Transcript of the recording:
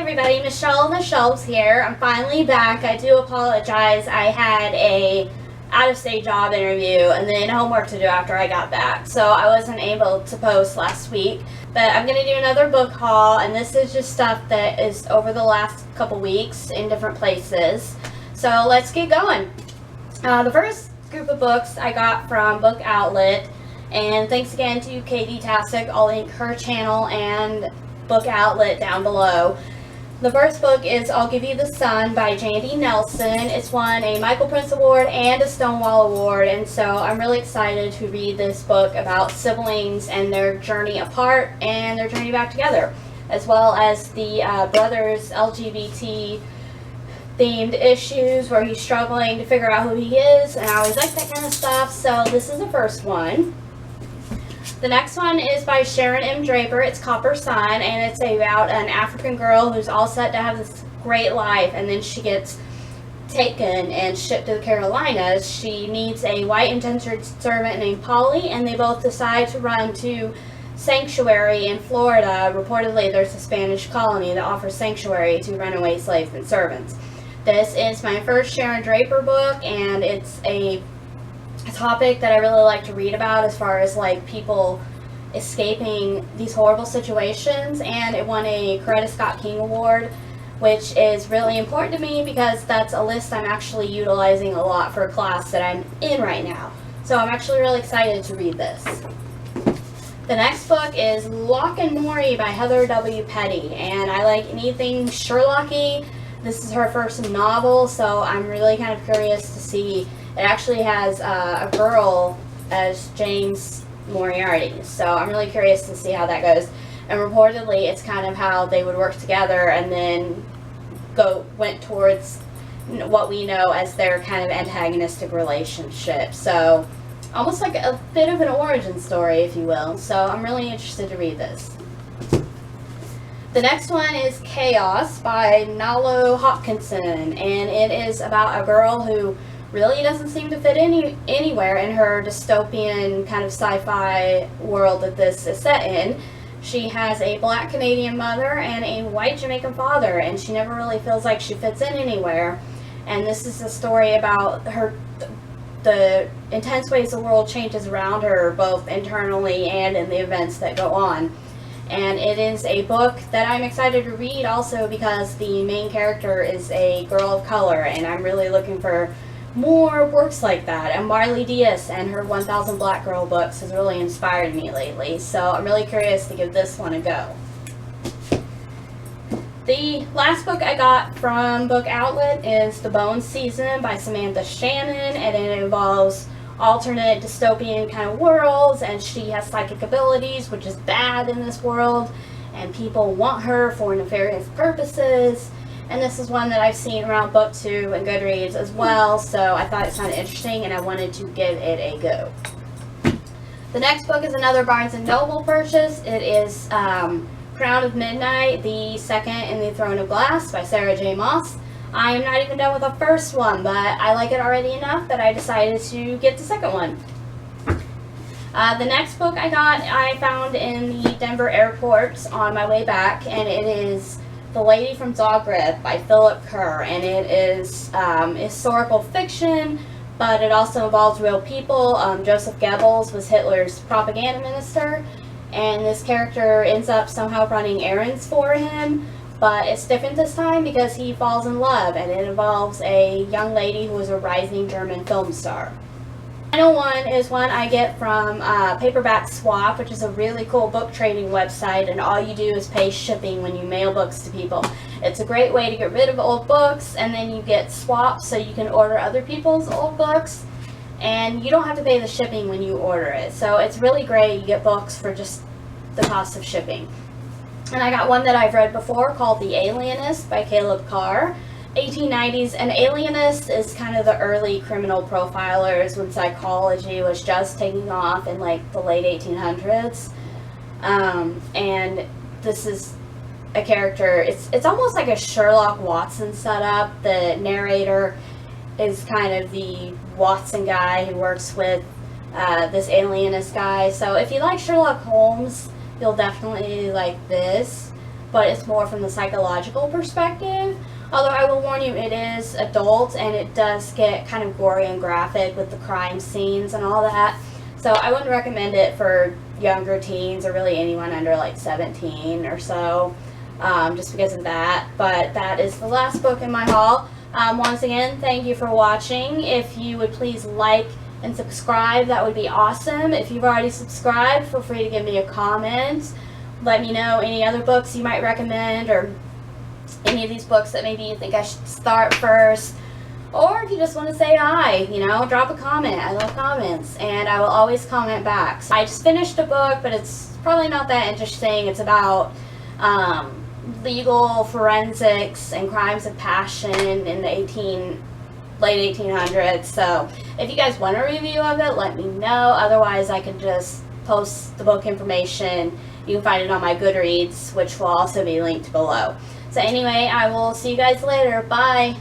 everybody, Michelle on the Shelves here. I'm finally back. I do apologize. I had a out-of-state job interview and then homework to do after I got back, so I wasn't able to post last week. But I'm going to do another book haul, and this is just stuff that is over the last couple weeks in different places. So let's get going. The first group of books I got from Book Outlet, and thanks again to Katytastic. I'll link her channel and Book Outlet down below. The first book is I'll Give You the Sun by Jandy Nelson. It's won a Michael Prince Award and a Stonewall Award, and so I'm really excited to read this book about siblings and their journey apart and their journey back together, as well as the brothers' LGBT themed issues where he's struggling to figure out who he is, and I always like that kind of stuff, so this is the first one. The next one is by Sharon M. Draper. It's Copper Sun, and it's about an African girl who's all set to have this great life, and then she gets taken and shipped to the Carolinas. She meets a white indentured servant named Polly, and they both decide to run to Sanctuary in Florida. Reportedly, there's a Spanish colony that offers sanctuary to runaway slaves and servants. This is my first Sharon Draper book, and it's a topic that I really like to read about as far as like people escaping these horrible situations, and it won a Coretta Scott King Award, which is really important to me because that's a list I'm actually utilizing a lot for a class that I'm in right now. So I'm actually really excited to read this. The next book is Locke and Maury by Heather W. Petty, and I like anything Sherlock-y. This is her first novel, so I'm really kind of curious to see. It actually has a girl as James Moriarty, so I'm really curious to see how that goes. And reportedly, it's kind of how they would work together and then went towards what we know as their kind of antagonistic relationship. So almost like a bit of an origin story, if you will. So I'm really interested to read this. The next one is Chaos by Nalo Hopkinson, and it is about a girl who really doesn't seem to fit anywhere in her dystopian kind of sci-fi world that this is set in. She has a black Canadian mother and a white Jamaican father, and she never really feels like she fits in anywhere. And this is a story about the intense ways the world changes around her, both internally and in the events that go on. And it is a book that I'm excited to read also because the main character is a girl of color, and I'm really looking for more works like that. And Marley Diaz and her 1000 Black Girl books has really inspired me lately, so I'm really curious to give this one a go. The last book I got from Book Outlet is The Bone Season by Samantha Shannon, and it involves alternate dystopian kind of worlds, and she has psychic abilities, which is bad in this world, and people want her for nefarious purposes. And this is one that I've seen around BookTube and Goodreads as well, so I thought it sounded interesting and I wanted to give it a go. The next book is another Barnes & Noble purchase. It is Crown of Midnight, the second in the Throne of Glass by Sarah J. Maas. I am not even done with the first one, but I like it already enough that I decided to get the second one. The next book I found in the Denver airport on my way back, and it is The Lady from Zagreb by Philip Kerr, and it is historical fiction, but it also involves real people. Joseph Goebbels was Hitler's propaganda minister, and this character ends up somehow running errands for him, but it's different this time because he falls in love, and it involves a young lady who is a rising German film star. The final one is one I get from Paperback Swap, which is a really cool book trading website, and all you do is pay shipping when you mail books to people. It's a great way to get rid of old books, and then you get swaps so you can order other people's old books, and you don't have to pay the shipping when you order it. So it's really great. You get books for just the cost of shipping. And I got one that I've read before called The Alienist by Caleb Carr. 1890s, and alienist is kind of the early criminal profilers when psychology was just taking off in like the late 1800s. And this is a character, it's almost like a Sherlock Watson setup. The narrator is kind of the Watson guy who works with this alienist guy. So if you like Sherlock Holmes, you'll definitely like this. but it's more from the psychological perspective. Although I will warn you, it is adult and it does get kind of gory and graphic with the crime scenes and all that. So I wouldn't recommend it for younger teens or really anyone under like 17 or so, just because of that. But that is the last book in my haul. Once again, thank you for watching. If you would please like and subscribe, that would be awesome. If you've already subscribed, feel free to give me a comment. Let me know any other books you might recommend, or any of these books that maybe you think I should start first. Or if you just want to say hi, you know, drop a comment. I love comments, and I will always comment back. So I just finished a book, but it's probably not that interesting. It's about legal forensics and crimes of passion in the late 1800s. So if you guys want a review of it, let me know. Otherwise, I could just post the book information. You can find it on my Goodreads, which will also be linked below. So anyway, I will see you guys later. Bye.